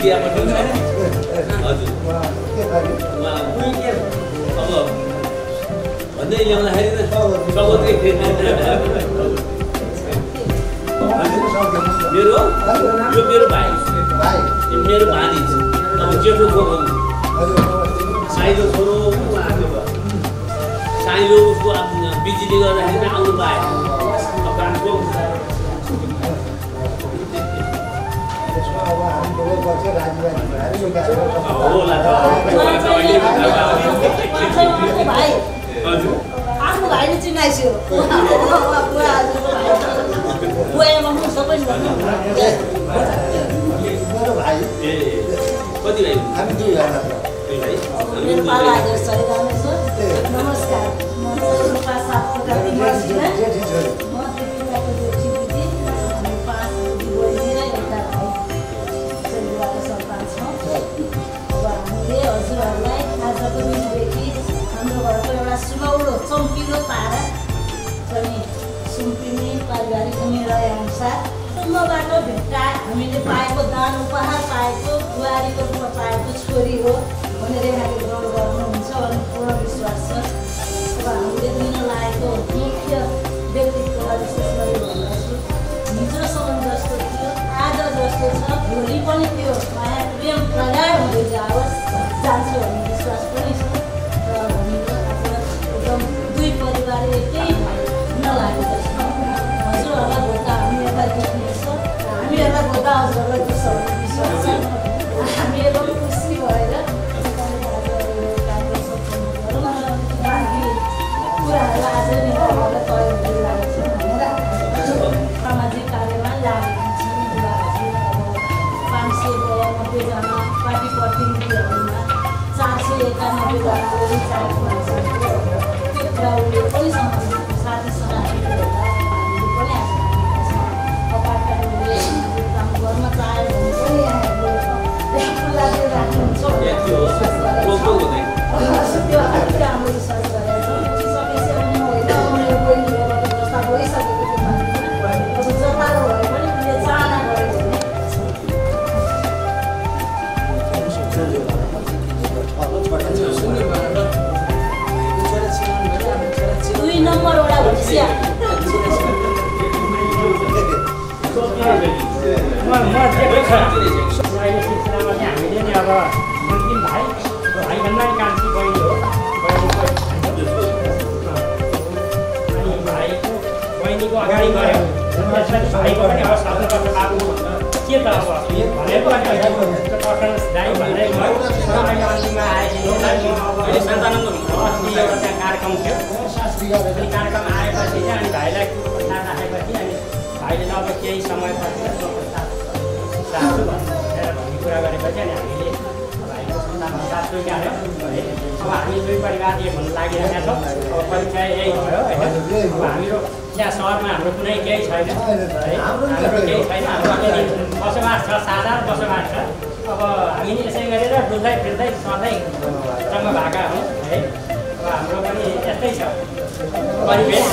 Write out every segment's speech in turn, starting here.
बिहा पठाउनु छैन हजुर अब भन्दै ल्याउँदाखेरि त सबैले मेरो यो मेरो भाइ मेरो भानी अब जेठो छोरो साइलो छोरो साइलो उसको बिजुली गर्दाखेरि आउनु पाएँ आफ्नो भाइले चिनाइसक्यो कति भाइ हामी दुई भाइ मात्र मेरो पाला हजुर सही नमस्कार म हजुरहरूलाई आजको दिनदेखि हाम्रो घरको एउटा सुनौलो चम्किलो तारा चाहिँ सुम्पिने पारिवारिक निर्णयअनुसार कुम्भबाट भेट्टा हामीले पाएको दान उपहार पाएको बुहारीको रूपमा पाएको छोरी हो भनेर यहाँले ग्रहण गर्नुहुन्छ भन्ने पूर्ण विश्वास छ। अब हामीले दिन लागेको मुख्य व्यक्तित्वलाई विशेष गरी भन्दैछु हिजोसम्म जस्तो थियो आज जस्तो छ भोलि पनि त्यो माया प्रेम प्रगाढ हुँदै जाओस् जान्छ भन्ने विश्वास पनि छ र हामीहरू आज एकदम दुई परिवार एकै हुन लागेको छ। हजुरहरूलाई भोटा हामीहरूलाई देख्नेछ हामीहरूलाई भोटा हजुरहरूलाई देख्छ भन्ने विश्वास छ। हामी एकदम खुसी भएर कार्यक्रम सम्पन्न गरौँ र बाँकी कुराहरू आज नै उहाँहरूलाई तय गरिरहेको छ भनेर सामाजिक कार्यमा लागेका छन् बुढाहरू अब 592 जना पार्टी प्रतिनिधिहरूमा 491 जनाले रिचार्ज गरिसक्यो र उसले पनि साथी सङ्घातीहरू हामीले पनि आज पार्टीले काम गर्न चाह्यो भने पनि यहाँहरूले लागि राख्नुहुन्छ त्यो हाम्रो विश्वास गरेको छ। सकेपछि आउनु होइन आउने बहिनीहरू व्यवस्था भइसकेको थियो अब जतारो भए पनि उसले चाहना गऱ्यो भने 2 नम्बर वडा भइसक्यो हामीले नि अब अन्तिम भाइभन्दा नि कान्छी बहिनी हो अनि भाइको बहिनीको अगाडि गयो त्यसपछि भाइको पनि अब सक्नुपर्छ बाबु के त अब भनेको पर्फर्मेन्स दाइ भन्दै गयो अहिले अन्तिममा आएपछि एउटा त्यहाँ कार्यक्रम थियो अनि कार्यक्रम आएपछि चाहिँ अनि भाइलाई प्रस्ताव राखेपछि अनि भाइले अब केही समयपछि चाहन्छु भनेर भन्ने कुरा गरेपछि अनि हामीले भाइको सन्तानमा साथ स्वीकार्यो है। अब हामी दुई परिवार एक हुन लागिरहेका छौँ। अब परीक्षा यही भयो होइन। अब हाम्रो यहाँ सहरमा हाम्रो कुनै केही छैन है हाम्रो केही छैन हाम्रो अलिअलि बसोबास छ साधारण बसोबास छ। अब हामी यसै गरेर डुल्दै फिर्दै सधैँ जम्मा भएका हौँ है। अब हाम्रो पनि यस्तै छ परिवेश।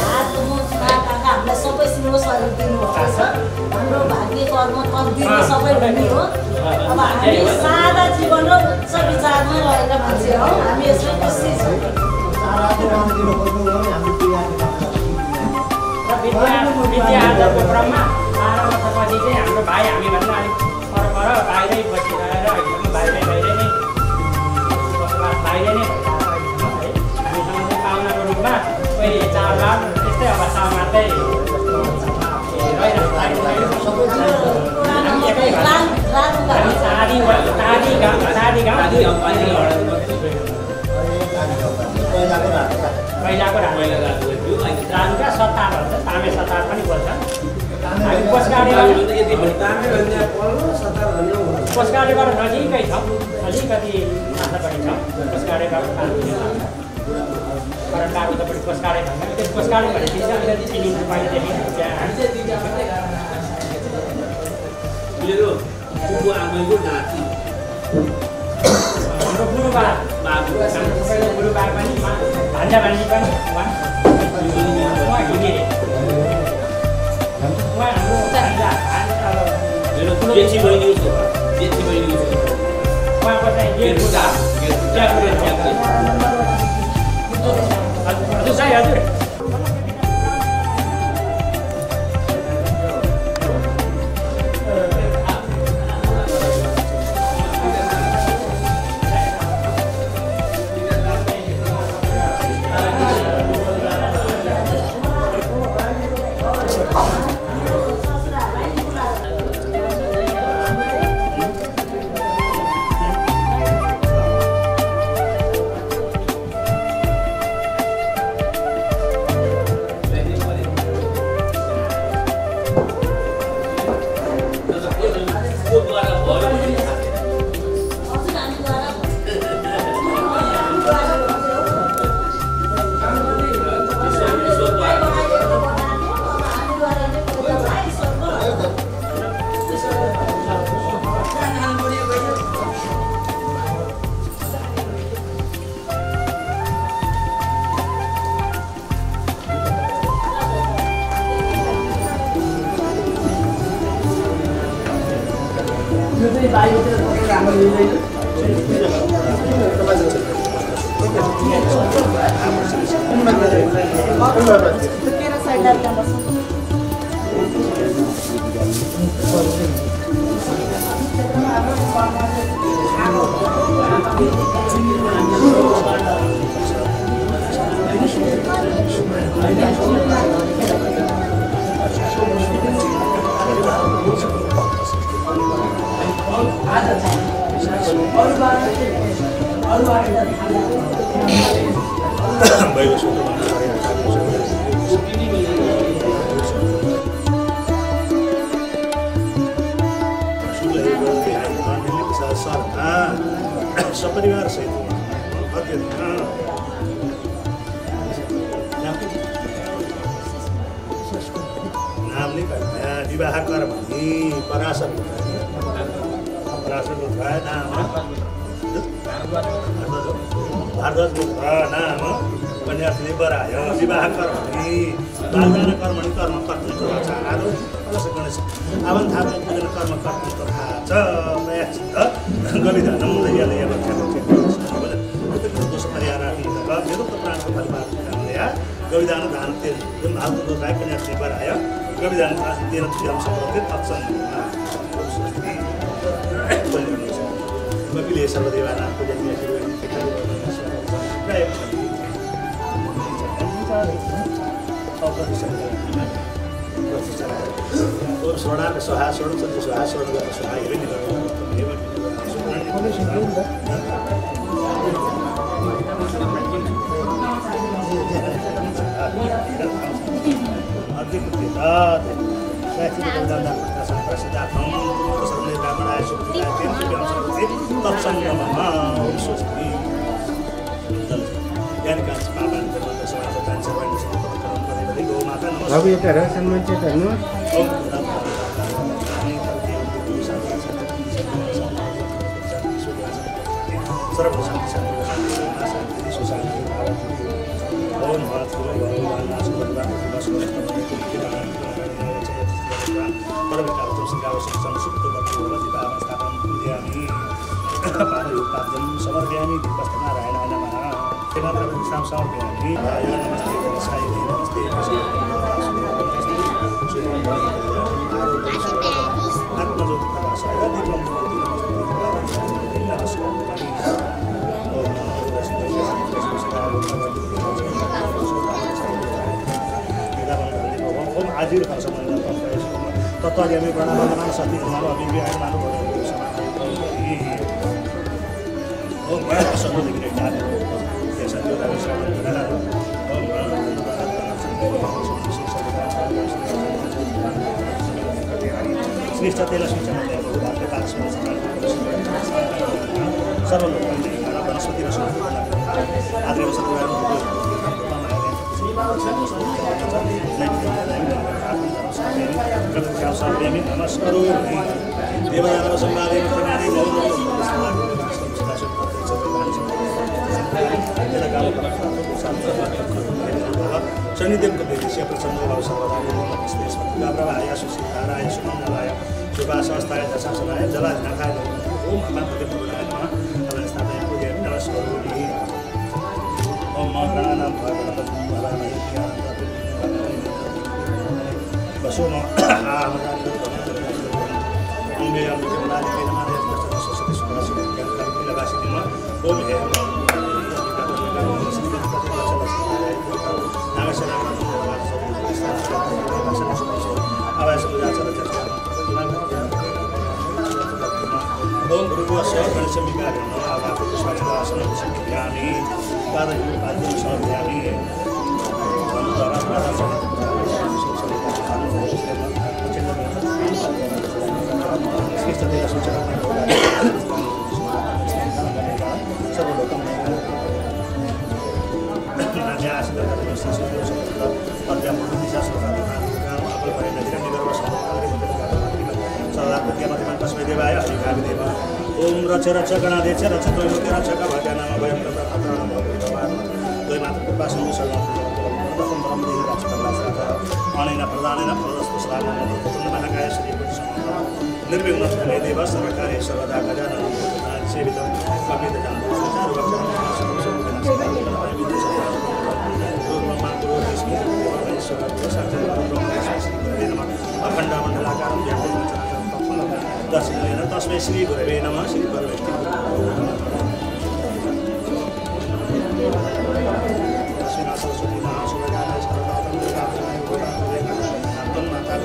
हामीलाई सबै सिङ्गो शरीर दिनुभएको छ हाम्रो भाग्य कर्म तकदिर सबै हुने हो। अब हामी सादा जीवन र उच्च विचारमा रहेका मान्छे हौ हामी यसमा खुसी छौँ। विद्यार्जनको क्रममा 12 वर्षपछि चाहिँ हाम्रो भाइ हामीभन्दा अलिक पर बाहिरै बसिरहेर अहिलेसम्म बाहिरै नै बसोबास बाहिरै नै भइरहेको है। हामीसँग चाहिँ पाहुनाको रूपमा कोही चाडबाड त्यस्तै अवस्थामा मात्रै पहिलाको रानुका सत्तार भन्छ तामे सत्तार पनि बोल्छ। हामी कोसगाडेबाट नजिकै छौँ अलिकति माथापट्टि छौँ कोसगाडेबाट उतापट्टि कोसगाडे भन्छ त्यो कोसगाडे भनेपछि चाहिँ अलिकति चिनिन्छ पहिलेदेखि मेरो बुबु आमाको नाति हाम्रो गुरुबा सबैको गुरुबा पनि भान्जा भान्जी पनि उहाँ घिमिरे उहाँ हाम्रो मेरो जेठी बहिनी उहाँको चाहिँ हजुर चाहिँ हजुर सपरिवार सहित नामले विवाह कर भनी पराशर नाम भारद्वाज नाम कन्यार्थीले बरायो विवाह कर भनी बालदान कर्मणि कर्म कर्तृत्व आरो गणेश आवन थाहा पूजन कर्म कर्तृत्व थाहा छ नयाँ चित्त गविधानम दयाले दोष परिहार मेरो त प्राणको परिवार गविधान दान तेल जुन भावको राय कन्यार्थी बरायो गविधान तेल तिरम सम्बन्धित अक्षम कपिले सर्वदेवानां पूजनीय स्वर्णार्थ सहा स्वर्ण सन्ति सहा स्वर्ण सहा अब यता रसनमा चाहिँ हेर्नु समर्पयामि नारायण नमः समर्पयामि नमस्ते नमस्ते आजीर तत्त्वज्ञानी प्रणाम सती श्रेष्ठ तेल वनस्पति नमस्कार देवयान संवादे शनिदेव को प्रसन्न सर्वदा शुभावस्थाय दशासनाय जलाधिनाथाय ओम अमृतके पुरुषाय नमः अवस्थाय पूजयामि नमस्करोमि ओम गणानां भगवतं वरामहे वसुम अम्बे अम्बिके मदानिके नमः सरस्वती सुभाषिनी ज्ञानकारिणी लगासिनी नमः ओम हे ओम गुरुवस्य गणेशमिकाय नमः आवाहय पुष्पाचलासनं समर्पयामि पादयुगं पाद्यं समर्पयामि ओम रच रच गणादेश रच त्रैलोक्य रक्षक भजनाम वयं तत्राणं द्वै मात्र कृपासनं सर्वं ब्रह्मदेव रक्षकवासः अनेन प्रदानेन फलस्तु सदानंद महाकाय श्री निर्विघ्नस्मे देव सर्वकार्ये सर्वदा गजाननं सेवितं कपितजं सुचारुवक्षरं अखण्डमण्डलाकारं दर्शनेन तस्मै श्री गुरवे नमः श्री परमेष्टि सरस्वती महासुरगाय सर्वदातं देवानां गोदातं माता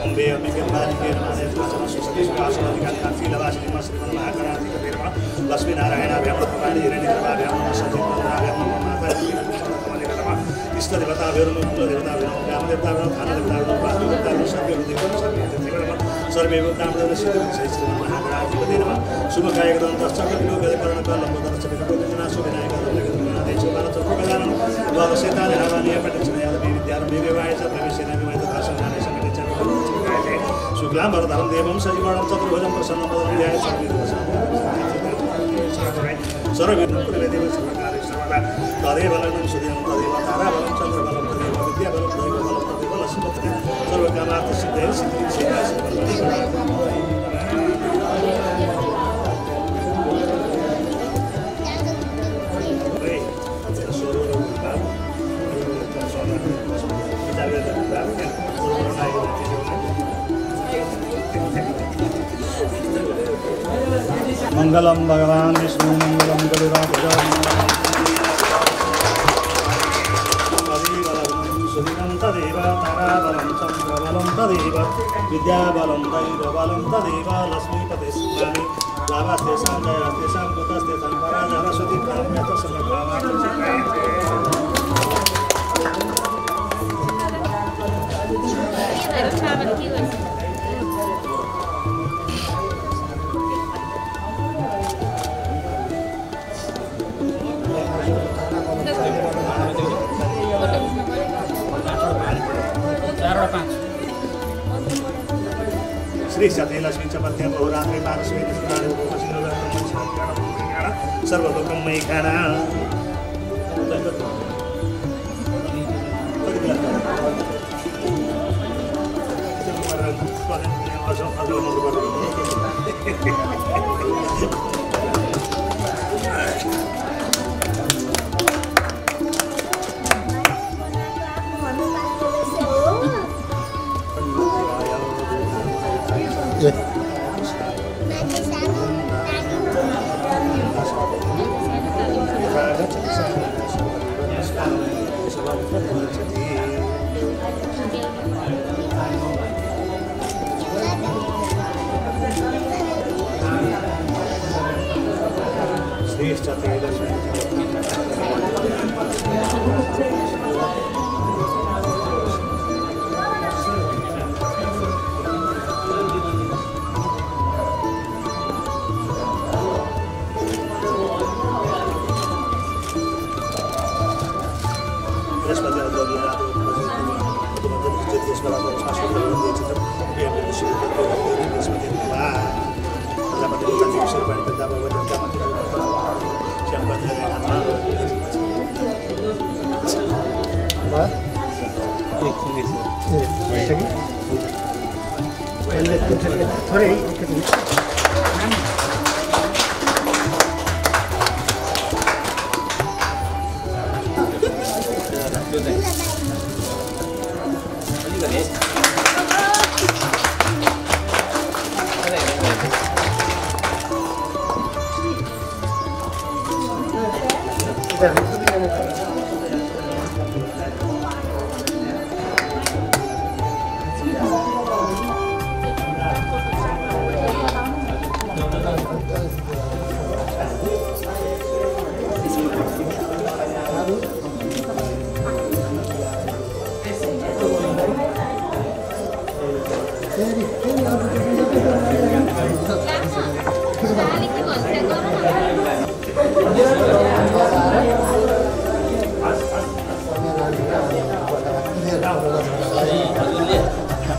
अम्बे अम्बिके मदानिके नमः सरस्वती सुभाषिनी ज्ञानकारिणी लगासिनी नमः श्रीमन् महागणाधिपतये नमः लक्ष्मीनारायणाभ्यां नमः हिरण्यगर्भाभ्यां नमः सत्यनारायणाभ्यां नमः माताभ्यां नमः इष्टदेवताभ्यो नमः कुलदेवताभ्यो नमः ग्रामदेवताभ्यो नमः थानदेवताभ्यो नमः वास्तुदेवताभ्यो सर्वेभ्यो सर्वे ब्राह्मणेभ्यो श्री श्रीमन् महागणाधिपतये नमः शुभकायकदन्तश्चक्रविलोककर्णकः लम्बोदरश्चक्रविलोकनाशो विनायकदन्तगणादेशो भारतचक्रगजाननं द्वादशेतानि नामानि पठितस्मयादपि विद्यारम्भेवाय च प्रवेशेन विमय तथा संज्ञाने शुक्लाम्बरधरं देवं सजीवाणं चतुर्भुजं प्रसन्नं ध्याय सर्वविघ्नं कुरुदेव सर्वकार्ये सर्वदा तदेव लग्नं सुदेवं तदेव ताराबलं चन्द्रबलं तदेव विद्याबलं दैवबलं तदेव लक्ष्मीपतिं सर्वकामार्थसिद्धये सिद्धिं मंगलम भगवान विष्णु मंगलम गरुड़ध्वज सुदिनं तदेव ताराबलं चन्द्रबलं तदेव विद्याबलं दैवबलं तदेव लक्ष्मीपते सुराणि लाभास्तेषां जयास्तेषां कुतस्तेषां पराजरस्वती काम्यत श्री सती लक्ष्मी चपत्या बहुरात्रि पारस्वे सर्वलोकं मयि खाना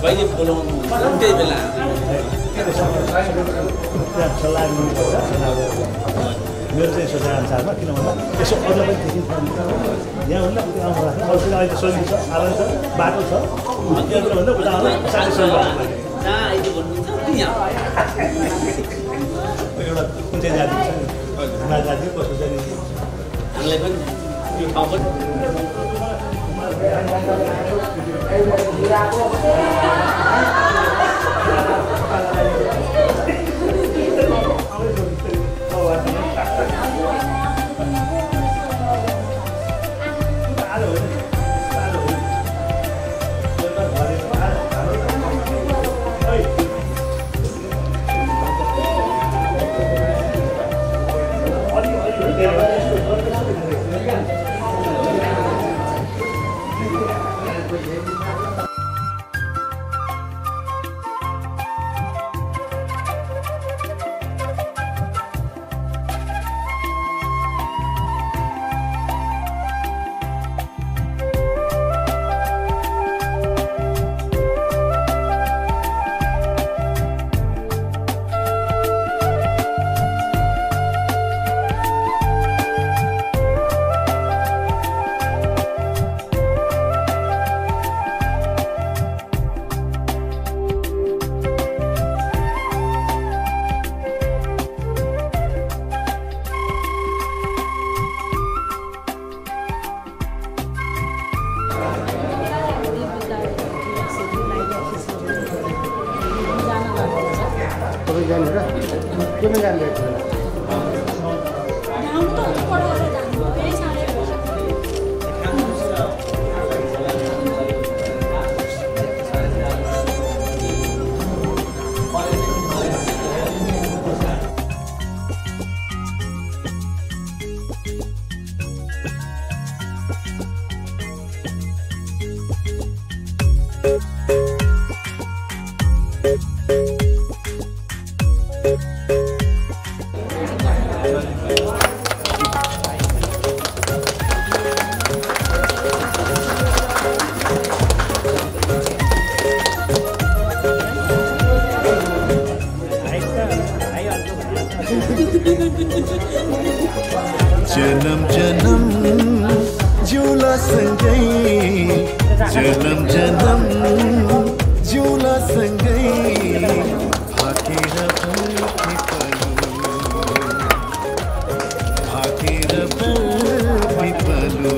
कहिले बोलाउनु त्यही बेला मेरो चाहिँ सोचाइ अनुसारमा किन भन्दा यसो अरूलाई पनि देखिन्छ यहाँ भन्दा उता आउनु अरूसँग अहिले सजिलो छ साधन छ बाटो छ त्यहाँतिर भन्दा उता आउनु साह्रै सजिलो जहाँ अहिले भन्नुहुन्छ यहाँ एउटा कुन चाहिँ जाति छ हिमाल जाति कसको जाति हामीलाई पनि यो ठाउँ पनि जन्म जन्म जिउला सँगै जन्म जन्म जिउला सँगै भाकेर पल्पलु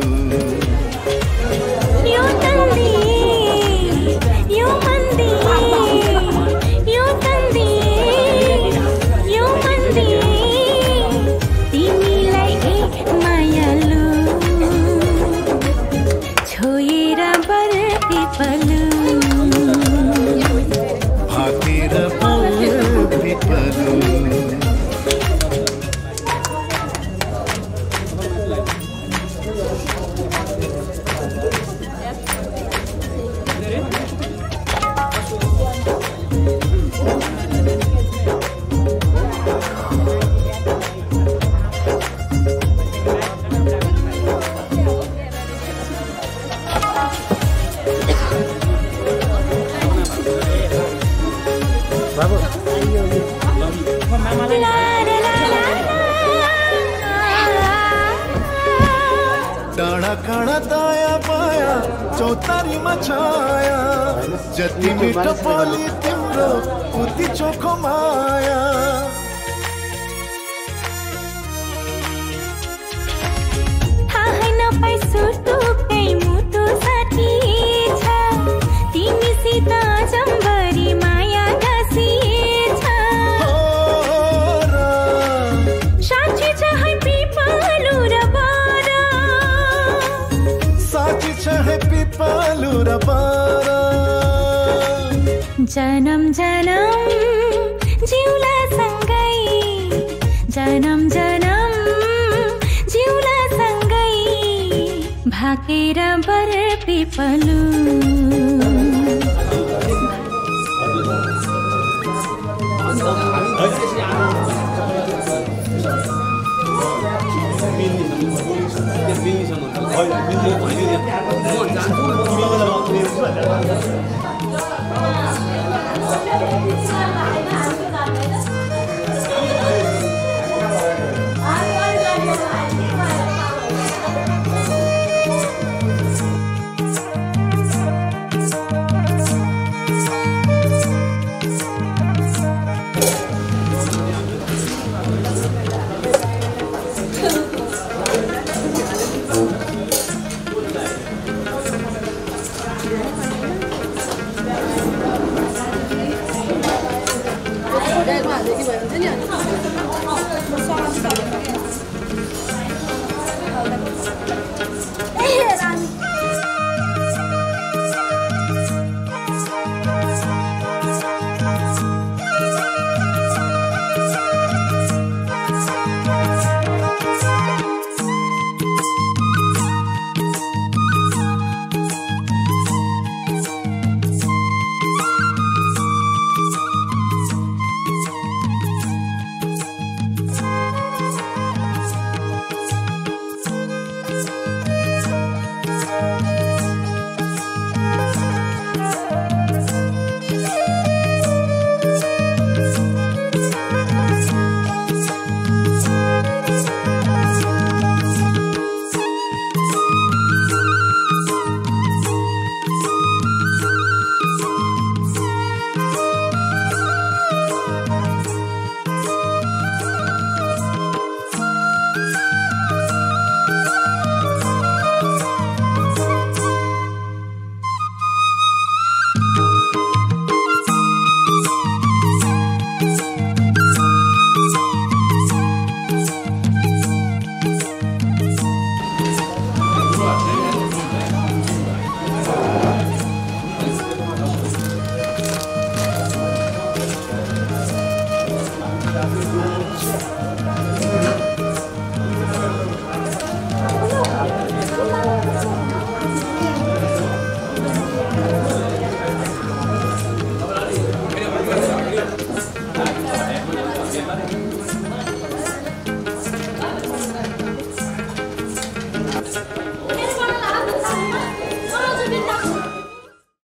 छोएर बर पिपलु काँडा दाया बाया चौतारीमा छाया जति मिठो बोली तिम्रो उति चोखो माया थाहै नपाई सुटुकै मुटु साथी छ तिमीसित जम्बरी माया गाँसिछ साँच्ची छ है पिपलु र बारा साँच्ची छ है पिपलु र बारा जन्म जन्म जिउला सँगै जन्म जन्म जिउला सँगै भाकेर बर पिपलु Terima kasih.